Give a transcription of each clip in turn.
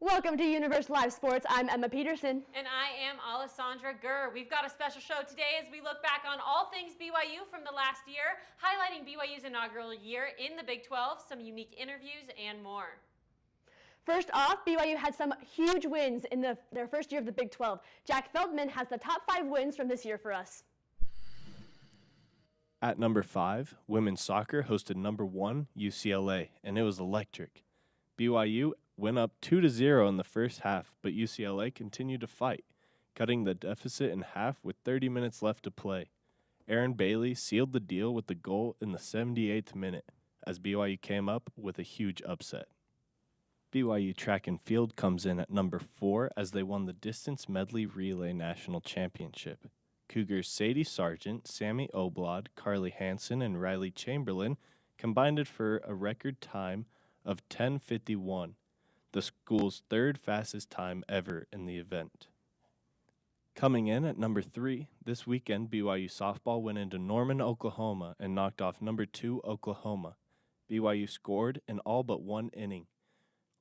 Welcome to Universe Live Sports. I'm Emma Peterson. And I am Alessandra Gurr. We've got a special show today as we look back on all things BYU from the last year, highlighting BYU's inaugural year in the Big 12, some unique interviews, and more. First off, BYU had some huge wins in their first year of the Big 12. Jack Feldman has the top 5 wins from this year for us. At number 5, women's soccer hosted number 1, UCLA, and it was electric. BYU went up 2-0 in the first half, but UCLA continued to fight, cutting the deficit in half with 30 minutes left to play. Aaron Bailey sealed the deal with the goal in the 78th minute, as BYU came up with a huge upset. BYU track and field comes in at number 4 as they won the distance medley relay national championship. Cougars Sadie Sargent, Sammy Oblad, Carly Hansen, and Riley Chamberlain combined it for a record time of 10:51, the school's third fastest time ever in the event. Coming in at number 3, this weekend BYU softball went into Norman, Oklahoma and knocked off number 2 Oklahoma. BYU scored in all but one inning.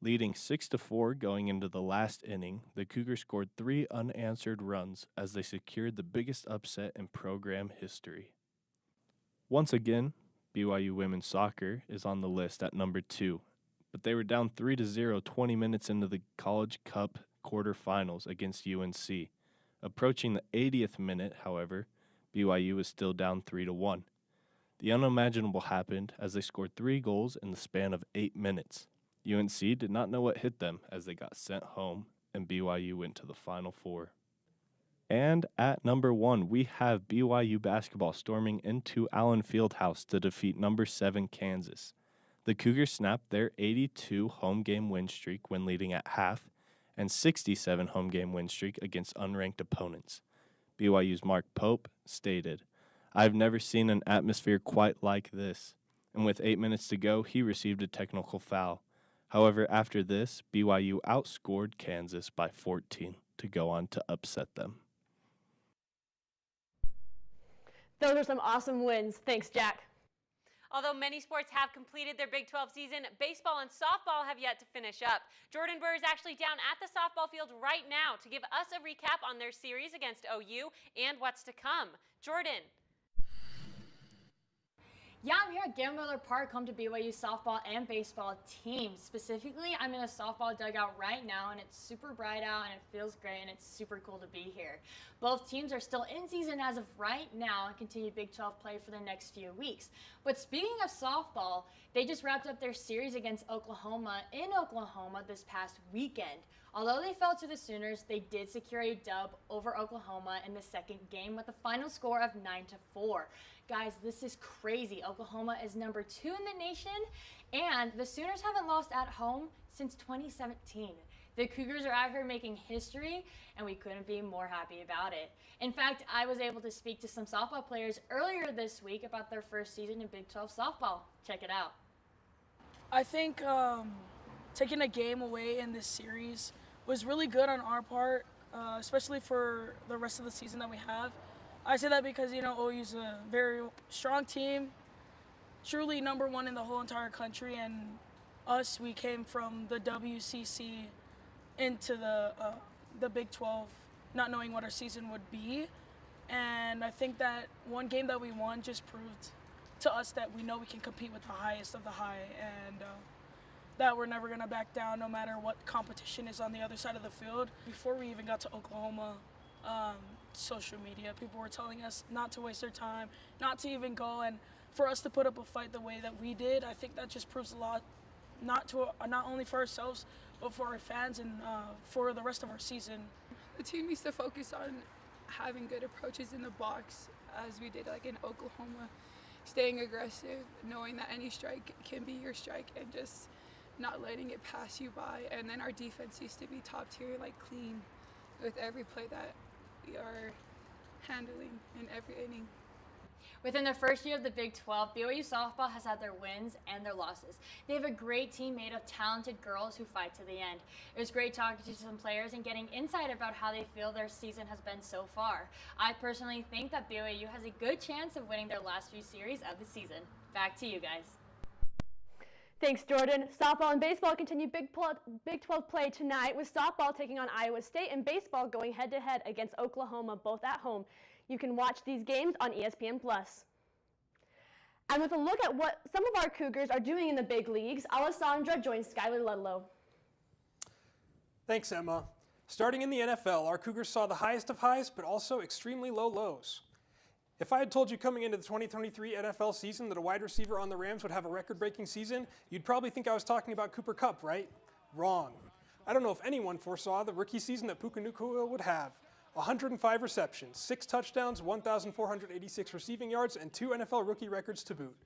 Leading 6-4 going into the last inning, the Cougars scored 3 unanswered runs as they secured the biggest upset in program history. Once again, BYU women's soccer is on the list at number 2, but they were down 3-0 20 minutes into the College Cup quarterfinals against UNC. Approaching the 80th minute, however, BYU was still down 3-1. The unimaginable happened as they scored 3 goals in the span of 8 minutes. UNC did not know what hit them as they got sent home, and BYU went to the Final Four. And at number 1, we have BYU basketball storming into Allen Fieldhouse to defeat number 7 Kansas. The Cougars snapped their 82 home game win streak when leading at half, and 67 home game win streak against unranked opponents. BYU's Mark Pope stated, "I've never seen an atmosphere quite like this," and with 8 minutes to go, he received a technical foul. However, after this, BYU outscored Kansas by 14 to go on to upset them. Those are some awesome wins. Thanks, Jack. Although many sports have completed their Big 12 season, baseball and softball have yet to finish up. Jordan Burr is actually down at the softball field right now to give us a recap on their series against OU and what's to come. Jordan. Yeah, I'm here at Gale Miller Park, home to BYU softball and baseball teams. Specifically, I'm in a softball dugout right now, and it's super bright out, and it feels great, and it's super cool to be here. Both teams are still in season as of right now and continue Big 12 play for the next few weeks. But speaking of softball, they just wrapped up their series against Oklahoma in Oklahoma this past weekend. Although they fell to the Sooners, they did secure a dub over Oklahoma in the second game with a final score of 9-4. Guys, this is crazy. Oklahoma is number 2 in the nation, and the Sooners haven't lost at home since 2017. The Cougars are out here making history, and we couldn't be more happy about it. In fact, I was able to speak to some softball players earlier this week about their first season in Big 12 softball. Check it out. I think taking a game away in this series was really good on our part, especially for the rest of the season that we have. I say that because, OU's a very strong team, truly number 1 in the whole entire country, and us, we came from the WCC into the Big 12, not knowing what our season would be. And I think that one game that we won just proved to us that we know we can compete with the highest of the high, and that we're never going to back down no matter what competition is on the other side of the field. Before we even got to Oklahoma, social media, people were telling us not to waste our time, not to even go, and for us to put up a fight the way that we did, I think that just proves a lot, not only for ourselves, but for our fans and for the rest of our season. The team needs to focus on having good approaches in the box, as we did like in Oklahoma, staying aggressive, knowing that any strike can be your strike, and just not letting it pass you by. And then our defense needs to be top tier, like clean, with every play that we are handling in every inning. Within their first year of the Big 12, BYU softball has had their wins and their losses. They have a great team made of talented girls who fight to the end. It was great talking to some players and getting insight about how they feel their season has been so far. I personally think that BYU has a good chance of winning their last few series of the season. Back to you guys. Thanks, Jordan. Softball and baseball continue Big 12 play tonight, with softball taking on Iowa State and baseball going head-to-head against Oklahoma, both at home. You can watch these games on ESPN+. And with a look at what some of our Cougars are doing in the big leagues, Alessandra joins Skylar Ludlow. Thanks, Emma. Starting in the NFL, our Cougars saw the highest of highs, but also extremely low lows. If I had told you coming into the 2023 NFL season that a wide receiver on the Rams would have a record-breaking season, you'd probably think I was talking about Cooper Kupp, right? Wrong. I don't know if anyone foresaw the rookie season that Puka Nacua would have. 105 receptions, 6 touchdowns, 1,486 receiving yards, and 2 NFL rookie records to boot.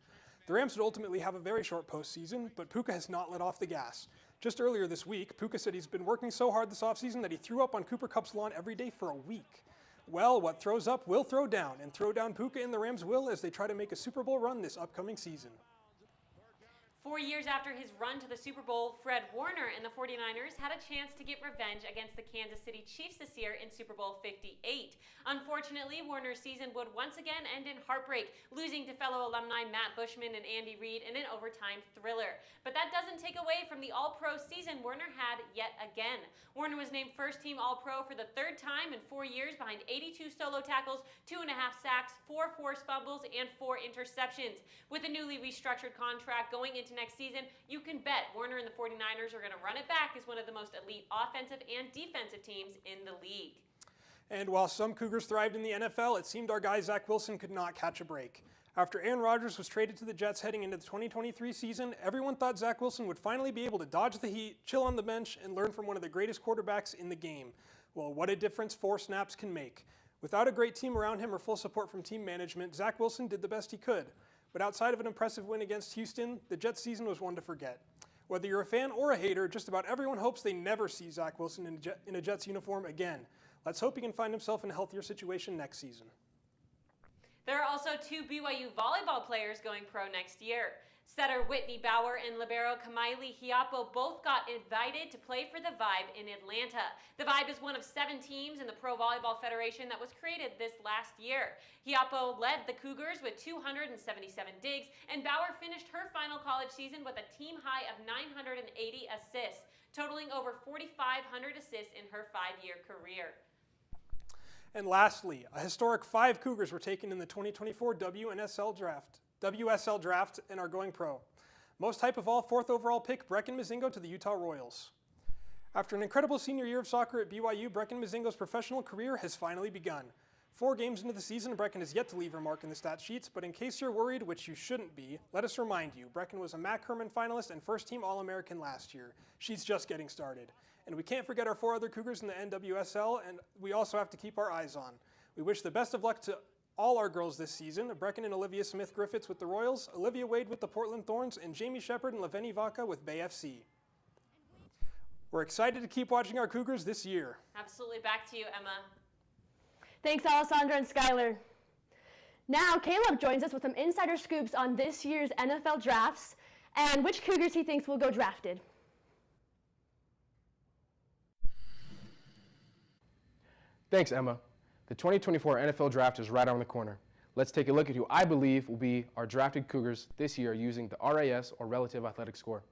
The Rams would ultimately have a very short postseason, but Puka has not let off the gas. Just earlier this week, Puka said he's been working so hard this offseason that he threw up on Cooper Kupp's lawn every day for a week. Well, what throws up will throw down, and throw down Puka and the Rams will as they try to make a Super Bowl run this upcoming season. 4 years after his run to the Super Bowl, Fred Warner and the 49ers had a chance to get revenge against the Kansas City Chiefs this year in Super Bowl 58. Unfortunately, Warner's season would once again end in heartbreak, losing to fellow alumni Matt Bushman and Andy Reid in an overtime thriller. But that doesn't take away from the All-Pro season Warner had yet again. Warner was named first-team All-Pro for the 3rd time in 4 years behind 82 solo tackles, 2.5 sacks, 4 forced fumbles, and 4 interceptions. With a newly restructured contract going into next season, you can bet Warner and the 49ers are going to run it back as one of the most elite offensive and defensive teams in the league. And while some Cougars thrived in the NFL, it seemed our guy Zach Wilson could not catch a break. After Aaron Rodgers was traded to the Jets heading into the 2023 season, everyone thought Zach Wilson would finally be able to dodge the heat, chill on the bench, and learn from one of the greatest quarterbacks in the game. Well, what a difference 4 snaps can make. Without a great team around him or full support from team management, Zach Wilson did the best he could. But outside of an impressive win against Houston, the Jets season was one to forget. Whether you're a fan or a hater, just about everyone hopes they never see Zach Wilson in a Jets uniform again. Let's hope he can find himself in a healthier situation next season. There are also 2 BYU volleyball players going pro next year. Setter Whitney Bauer and libero Kamaili Hiapo both got invited to play for the Vibe in Atlanta. The Vibe is one of 7 teams in the Pro Volleyball Federation that was created this last year. Hiapo led the Cougars with 277 digs, and Bauer finished her final college season with a team high of 980 assists, totaling over 4,500 assists in her 5-year career. And lastly, a historic 5 Cougars were taken in the 2024 WSL draft and are going pro. Most hype of all, 4th overall pick Brecken Mozingo to the Utah Royals. After an incredible senior year of soccer at BYU, Brecken Mozingo's professional career has finally begun. 4 games into the season, Brecken has yet to leave her mark in the stat sheets, but in case you're worried, which you shouldn't be, let us remind you, Brecken was a Mac Herman finalist and first-team All-American last year. She's just getting started. And we can't forget our 4 other Cougars in the NWSL, and we also have to keep our eyes on. We wish the best of luck to all our girls this season, Brecken and Olivia Smith-Griffiths with the Royals, Olivia Wade with the Portland Thorns, and Jamie Shepard and Laveni Vaca with Bay FC. We're excited to keep watching our Cougars this year. Absolutely. Back to you, Emma. Thanks, Alessandra and Skylar. Now, Caleb joins us with some insider scoops on this year's NFL drafts and which Cougars he thinks will go drafted. Thanks, Emma. The 2024 NFL Draft is right around the corner. Let's take a look at who I believe will be our drafted Cougars this year using the RAS, or Relative Athletic Score.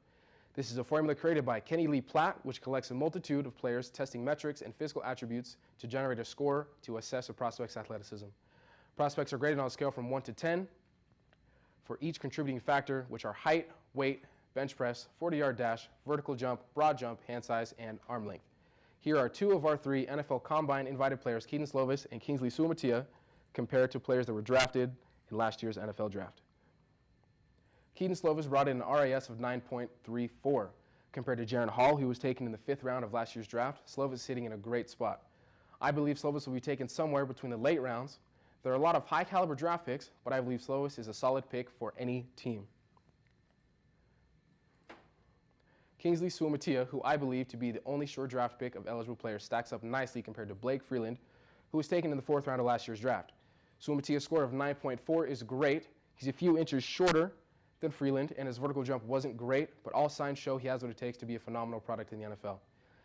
This is a formula created by Kenny Lee Platt, which collects a multitude of players testing metrics and physical attributes to generate a score to assess a prospect's athleticism. Prospects are graded on a scale from 1 to 10 for each contributing factor, which are height, weight, bench press, 40-yard dash, vertical jump, broad jump, hand size, and arm length. Here are 2 of our 3 NFL Combine invited players, Kedon Slovis and Kingsley Suamataia, compared to players that were drafted in last year's NFL Draft. Kedon Slovis brought in an RAS of 9.34. Compared to Jaron Hall, who was taken in the 5th round of last year's draft, Slovis is sitting in a great spot. I believe Slovis will be taken somewhere between the late rounds. There are a lot of high-caliber draft picks, but I believe Slovis is a solid pick for any team. Kingsley Suamataia, who I believe to be the only sure draft pick of eligible players, stacks up nicely compared to Blake Freeland, who was taken in the 4th round of last year's draft. Suamataia's score of 9.4 is great. He's a few inches shorter than Freeland, and his vertical jump wasn't great, but all signs show he has what it takes to be a phenomenal product in the NFL.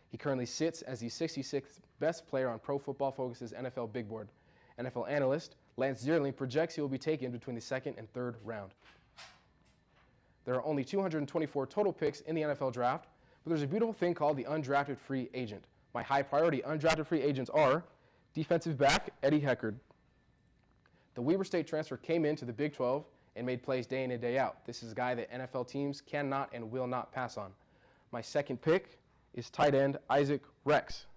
He currently sits as the 66th best player on Pro Football Focus's NFL Big Board. NFL analyst Lance Zierling projects he will be taken between the 2nd and 3rd round. There are only 224 total picks in the NFL draft, but there's a beautiful thing called the undrafted free agent. My high priority undrafted free agents are defensive back Eddie Heckard. The Weber State transfer came into the Big 12 and made plays day in and day out. This is a guy that NFL teams cannot and will not pass on. My second pick is tight end Isaac Rex.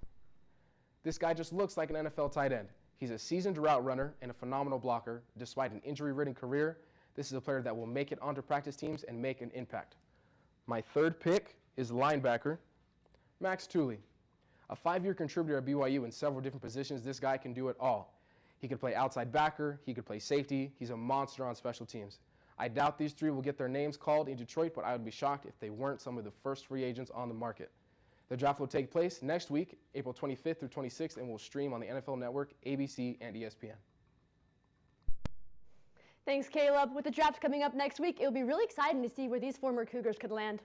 This guy just looks like an NFL tight end. He's a seasoned route runner and a phenomenal blocker. Despite an injury-ridden career, this is a player that will make it onto practice teams and make an impact. My third pick is linebacker Max Tooley. A 5-year contributor at BYU in several different positions, this guy can do it all. He could play outside backer, he could play safety, he's a monster on special teams. I doubt these three will get their names called in Detroit, but I would be shocked if they weren't some of the first free agents on the market. The draft will take place next week, April 25th through 26th, and will stream on the NFL Network, ABC, and ESPN. Thanks, Caleb. With the draft coming up next week, it'll be really exciting to see where these former Cougars could land.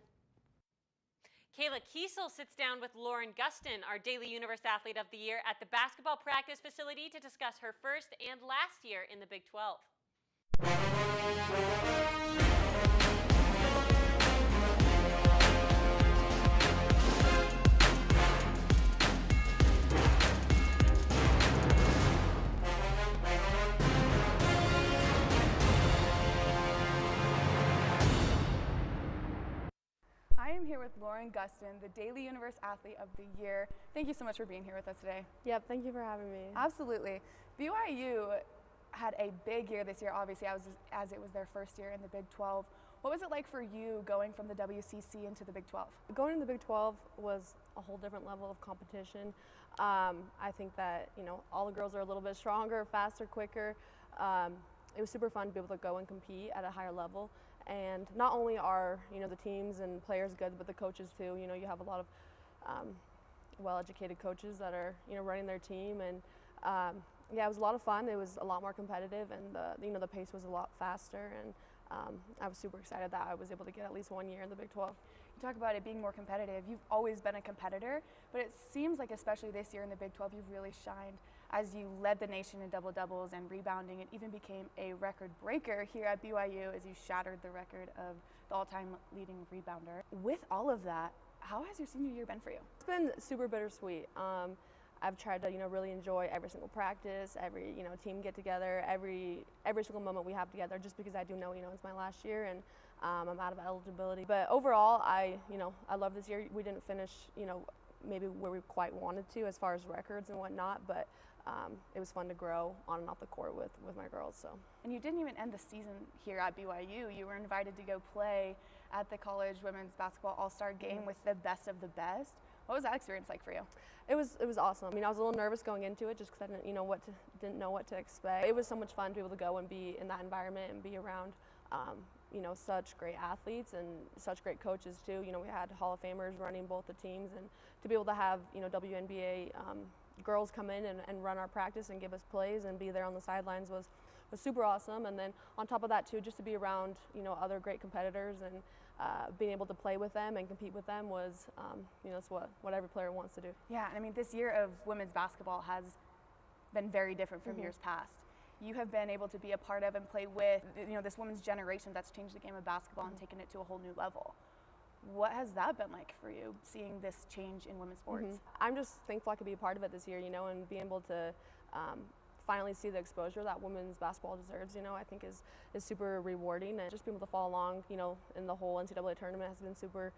Kayla Kiesel sits down with Lauren Gustin, our Daily Universe Athlete of the Year, at the basketball practice facility to discuss her first and last year in the Big 12. I am here with Lauren Gustin, the Daily Universe Athlete of the Year. Thank you so much for being here with us today. Yep, thank you for having me. Absolutely. BYU had a big year this year, obviously, as it was their first year in the Big 12. What was it like for you going from the WCC into the Big 12? Going to the Big 12 was a whole different level of competition. I think that, all the girls are a little bit stronger, faster, quicker. It was super fun to be able to go and compete at a higher level. And not only are, the teams and players good, but the coaches too. You have a lot of well-educated coaches that are, running their team. And yeah, it was a lot of fun. It was a lot more competitive, and the pace was a lot faster. And I was super excited that I was able to get at least 1 year in the Big 12. You talk about it being more competitive. You've always been a competitor, but it seems like especially this year in the Big 12, you've really shined as you led the nation in double-doubles and rebounding, and even became a record breaker here at BYU as you shattered the record of the all-time leading rebounder. With all of that, how has your senior year been for you? It's been super bittersweet. I've tried to, really enjoy every single practice, every, team get together, every single moment we have together, just because I do know, it's my last year and I'm out of eligibility. But overall, I love this year. We didn't finish, maybe where we quite wanted to as far as records and whatnot, but it was fun to grow on and off the court with my girls. So. And you didn't even end the season here at BYU. You were invited to go play at the college women's basketball all-star game with the best of the best. What was that experience like for you? It was awesome. I was a little nervous going into it just because I didn't know what to expect. It was so much fun to be able to go and be in that environment and be around such great athletes and such great coaches too. We had Hall of Famers running both the teams, and to be able to have WNBA girls come in and run our practice and give us plays and be there on the sidelines was super awesome. And then on top of that too, just to be around other great competitors and being able to play with them and compete with them was it's what every player wants to do. Yeah, and this year of women's basketball has been very different from years past. You have been able to be a part of and play with this women's generation that's changed the game of basketball and taken it to a whole new level. What has that been like for you, seeing this change in women's sports? I'm just thankful I could be a part of it this year, and being able to finally see the exposure that women's basketball deserves, I think is super rewarding. And just being able to follow along, in the whole NCAA tournament has been super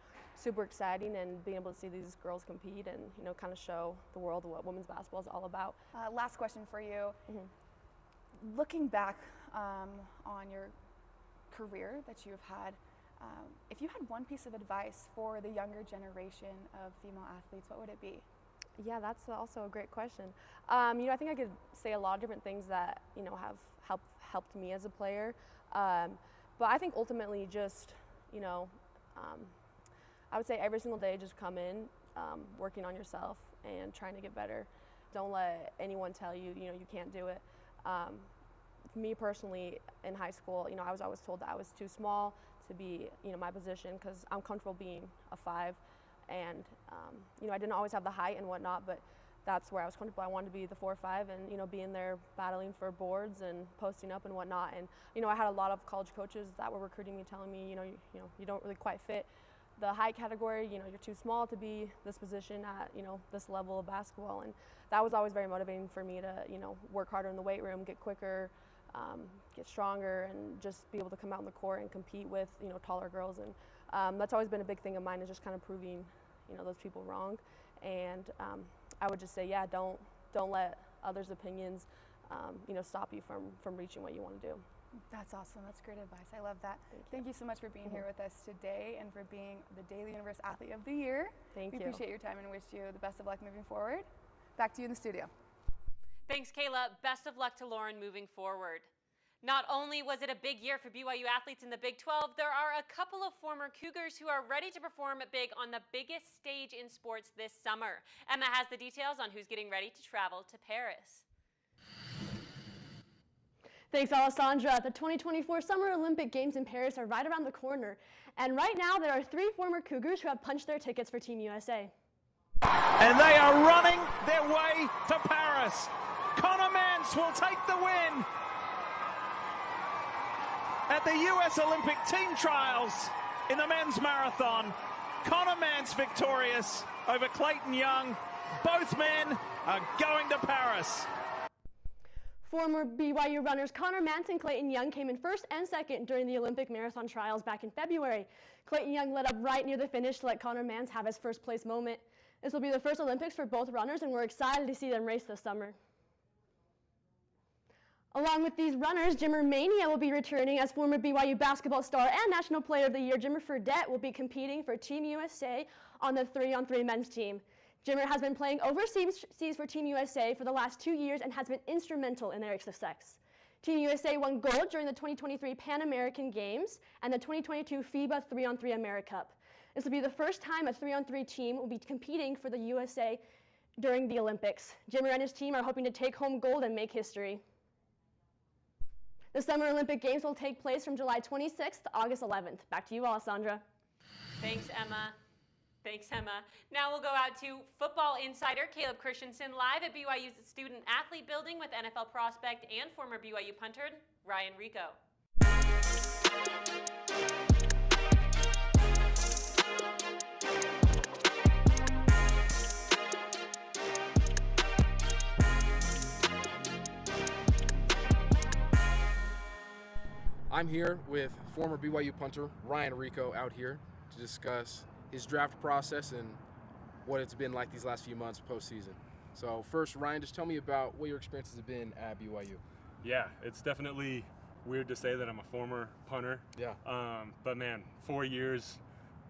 exciting, and being able to see these girls compete and, kind of show the world what women's basketball is all about. Last question for you. Looking back on your career that you've had, if you had one piece of advice for the younger generation of female athletes, what would it be? Yeah, that's also a great question. I think I could say a lot of different things that, have helped me as a player. But I think ultimately just, I would say every single day just come in, working on yourself and trying to get better. Don't let anyone tell you, you can't do it. Me personally, in high school, I was always told that I was too small to be, my position, because I'm comfortable being a 5. And, I didn't always have the height and whatnot, but that's where I was comfortable. I wanted to be the 4 or 5 and, you know, be in there battling for boards and posting up and whatnot. And, you know, I had a lot of college coaches that were recruiting me, telling me, you don't really quite fit the height category. You know, you're too small to be this position at, you know, this level of basketball. And that was always very motivating for me to, you know, work harder in the weight room, get quicker, get stronger, and just be able to come out in the court and compete with, you know, taller girls. And that's always been a big thing of mine, is just kind of proving, you know, those people wrong. And I would just say, yeah, don't let others' opinions, you know, stop you from reaching what you want to do. That's awesome. That's great advice. I love that. Thank you so much for being here with us today and for being the Daily Universe Athlete of the Year. Thank you. We appreciate your time and wish you the best of luck moving forward. Back to you in the studio. Thanks, Kayla. Best of luck to Lauren moving forward. Not only was it a big year for BYU athletes in the Big 12, there are a couple of former Cougars who are ready to perform big on the biggest stage in sports this summer. Emma has the details on who's getting ready to travel to Paris. Thanks, Alessandra. The 2024 Summer Olympic Games in Paris are right around the corner. And right now, there are 3 former Cougars who have punched their tickets for Team USA. And they are running their way to Paris. Connor Mance will take the win at the US Olympic Team Trials in the men's marathon. Connor Mance victorious over Clayton Young. Both men are going to Paris. Former BYU runners Connor Mance and Clayton Young came in first and second during the Olympic marathon trials back in February. Clayton Young led up right near the finish to let Connor Mance have his first place moment. This will be the first Olympics for both runners, and we're excited to see them race this summer. Along with these runners, Jimmer Mania will be returning as former BYU basketball star and National Player of the Year Jimmer Fredette will be competing for Team USA on the 3-on-3 men's team. Jimmer has been playing overseas for Team USA for the last 2 years and has been instrumental in their success. Team USA won gold during the 2023 Pan American Games and the 2022 FIBA 3-on-3 AmeriCup. This will be the first time a 3-on-3 team will be competing for the USA during the Olympics. Jimmer and his team are hoping to take home gold and make history. The Summer Olympic Games will take place from July 26th to August 11th. Back to you, Alessandra. Thanks, Emma. Thanks, Emma. Now we'll go out to Football Insider Caleb Christensen live at BYU's Student Athlete Building with NFL prospect and former BYU punter Ryan Rico. I'm here with former BYU punter Ryan Rico out here to discuss his draft process and what it's been like these last few months postseason. So first, Ryan, just tell me about what your experiences have been at BYU. Yeah, it's definitely weird to say that I'm a former punter. Yeah. But man, 4 years,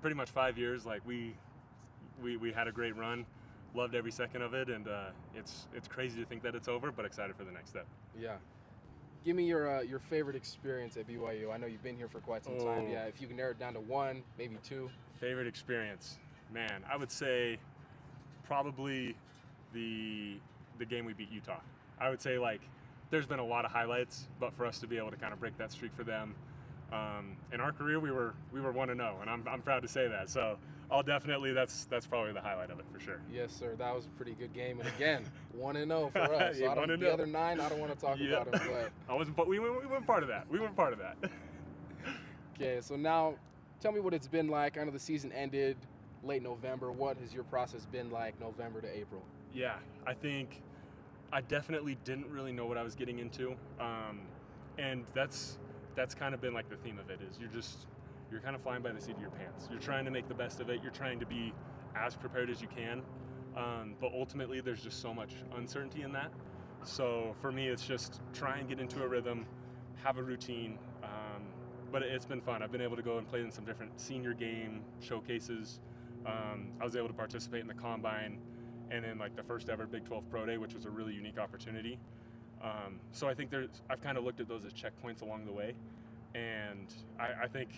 pretty much 5 years, like we had a great run. Loved every second of it, and it's crazy to think that it's over, but excited for the next step. Yeah. Give me your favorite experience at BYU. I know you've been here for quite some time. Yeah, if you can narrow it down to 1, maybe 2. Favorite experience, man, I would say probably the game we beat Utah. I would say, like, there's been a lot of highlights, but for us to be able to kind of break that streak for them, in our career we were 1-0, and I'm proud to say that. So I'll definitely that's probably the highlight of it for sure. Yes, sir. That was a pretty good game, and again, 1-0 for us. Yeah, So the other 9, I don't want to talk about them, but we weren't part of that. We weren't part of that. Okay, so now tell me what it's been like. I know the season ended late November. What has your process been like November to April? Yeah, I think I definitely didn't really know what I was getting into, and that's kind of been like the theme of it. Is you're kind of flying by the seat of your pants. You're trying to make the best of it. You're trying to be as prepared as you can, but ultimately there's just so much uncertainty in that. So for me, it's just try and get into a rhythm, have a routine. But it's been fun. I've been able to go and play in some different senior game showcases. I was able to participate in the Combine and in like the first ever Big 12 Pro Day, which was a really unique opportunity. So I think I've kind of looked at those as checkpoints along the way. And I think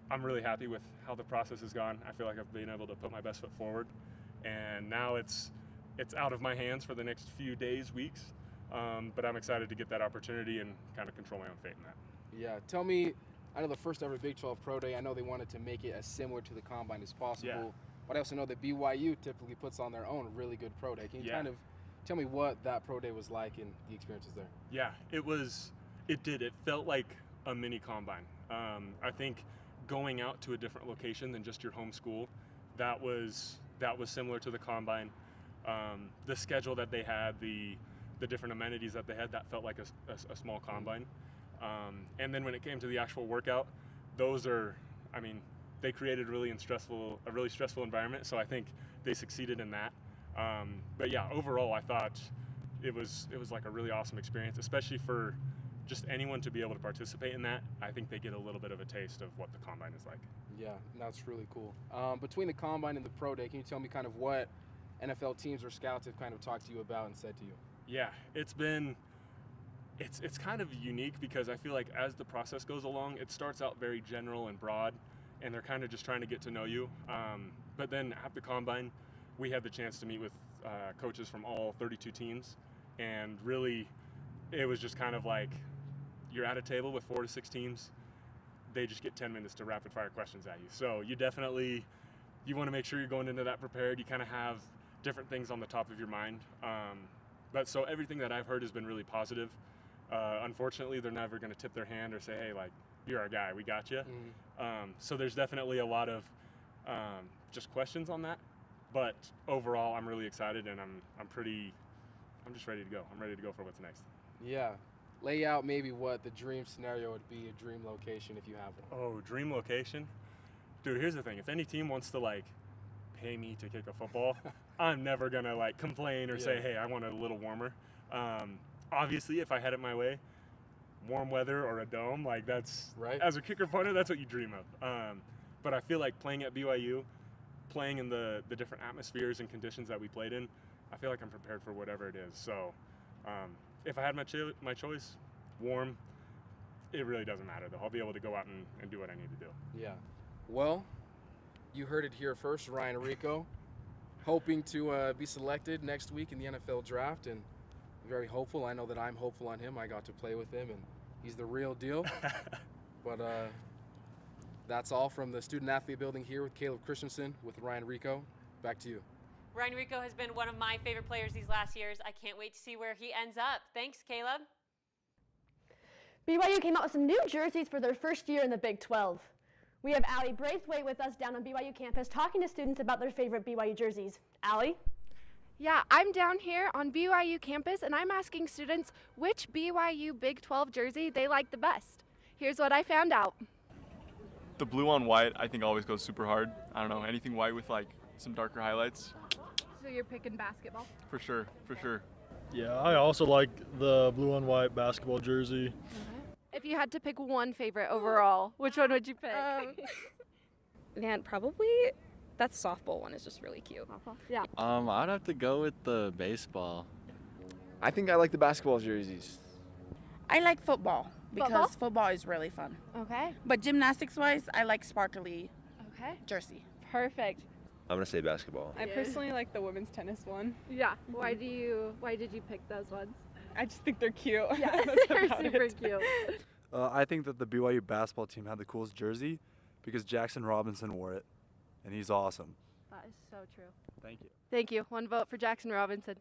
I'm really happy with how the process has gone. I feel like I've been able to put my best foot forward. And now it's out of my hands for the next few days, weeks. But I'm excited to get that opportunity and kind of control my own fate in that. Yeah, tell me, I know the first ever Big 12 Pro Day, I know they wanted to make it as similar to the Combine as possible. Yeah. But I also know that BYU typically puts on their own really good Pro Day. Can you kind of Tell me what that pro day was like and the experiences there. Yeah, it felt like a mini combine. I think going out to a different location than just your home school, that was similar to the combine. The schedule that they had, the different amenities that they had, that felt like a small combine. And then when it came to the actual workout, they created a really stressful environment. So I think they succeeded in that. But yeah, overall, I thought it was like a really awesome experience, especially for just anyone to be able to participate in that. I think they get a little bit of a taste of what the combine is like. Yeah, that's really cool. Between the combine and the pro day, can you tell me kind of what NFL teams or scouts have kind of talked to you about and said to you? Yeah, it's kind of unique because I feel like as the process goes along, it starts out very general and broad, and they're kind of just trying to get to know you. But then at the combine, we had the chance to meet with coaches from all 32 teams, and really it was just kind of like you're at a table with 4 to 6 teams. They just get 10 minutes to rapid fire questions at you. So you want to make sure you're going into that prepared. You kind of have different things on the top of your mind. But so everything that I've heard has been really positive. Unfortunately, they're never going to tip their hand or say, hey, like, you're our guy, we got you. Mm-hmm. So there's definitely a lot of just questions on that. But overall, I'm really excited, and I'm just ready to go. I'm ready to go for what's next. Yeah. Lay out maybe what the dream scenario would be, a dream location if you have one. Oh, dream location? Dude, here's the thing. If any team wants to, like, pay me to kick a football, I'm never going to, like, complain or say, hey, I want it a little warmer. Obviously, if I had it my way, warm weather or a dome, like, that's, right. As a kicker punter, that's what you dream of. But I feel like playing at BYU, playing in the different atmospheres and conditions that we played in, I feel like I'm prepared for whatever it is. So if I had my choice, warm, it really doesn't matter, though. I'll be able to go out and do what I need to do. Yeah. Well, you heard it here first. Ryan Rico, hoping to be selected next week in the NFL draft, and very hopeful. I know that I'm hopeful on him. I got to play with him, and he's the real deal. But that's all from the Student Athlete Building here with Caleb Christensen with Ryan Rico. Back to you. Ryan Rico has been one of my favorite players these last years. I can't wait to see where he ends up. Thanks, Caleb. BYU came out with some new jerseys for their first year in the Big 12. We have Allie Braithwaite with us down on BYU campus talking to students about their favorite BYU jerseys. Allie? Yeah, I'm down here on BYU campus, and I'm asking students which BYU Big 12 jersey they like the best. Here's what I found out. The blue on white, I think, always goes super hard. I don't know, anything white with, like, some darker highlights. So you're picking basketball? For sure, for sure. Yeah, I also like the blue on white basketball jersey. If you had to pick one favorite overall, which one would you pick? Man, probably that softball one is just really cute. Yeah. I'd have to go with the baseball. I think I like the basketball jerseys. I like football because football is really fun. Okay. But gymnastics-wise, I like sparkly jersey. Perfect. I'm gonna say basketball. I personally like the women's tennis one. Yeah. Why did you pick those ones? I just think they're cute. Yeah, they're super cute. I think that the BYU basketball team had the coolest jersey because Jackson Robinson wore it, and he's awesome. That is so true. Thank you. Thank you. One vote for Jackson Robinson.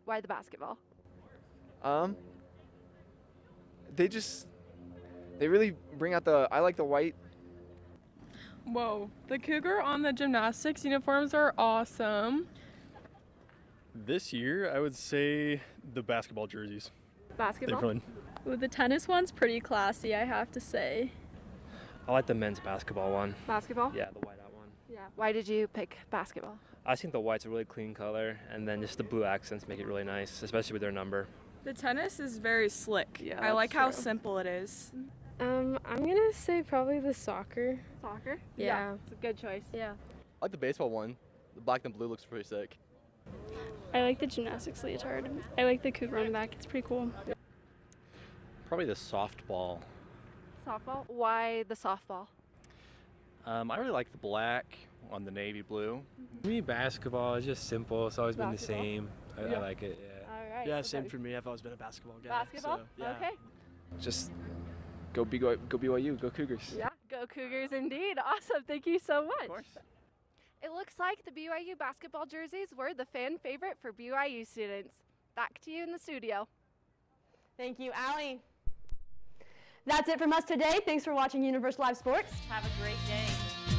Why the basketball? They really bring out I like the white. Whoa, the Cougar on the gymnastics uniforms are awesome. This year, I would say the basketball jerseys. Basketball? Ooh, the tennis one's pretty classy, I have to say. I like the men's basketball one. Basketball? Yeah, the white out one. Yeah. Why did you pick basketball? I think the white's a really clean color, and then just the blue accents make it really nice, especially with their number. The tennis is very slick. Yeah, I like how true. simple it is. I'm gonna say probably the soccer. Soccer? Yeah. It's a good choice. Yeah. I like the baseball one. The black and blue looks pretty sick. I like the gymnastics leotard. I like the Cougar on the back. It's pretty cool. Probably the softball. Softball? Why the softball? I really like the black on the navy blue. For me, basketball is just simple. It's always been the same. I like it, yeah. All right. Yeah, same for me. I've always been a basketball guy. Basketball? So, yeah. Okay. Just go BYU, go Cougars. Yeah, go Cougars indeed. Awesome. Thank you so much. Of course. It looks like the BYU basketball jerseys were the fan favorite for BYU students. Back to you in the studio. Thank you, Allie. That's it from us today. Thanks for watching Universe Live Sports. Have a great day.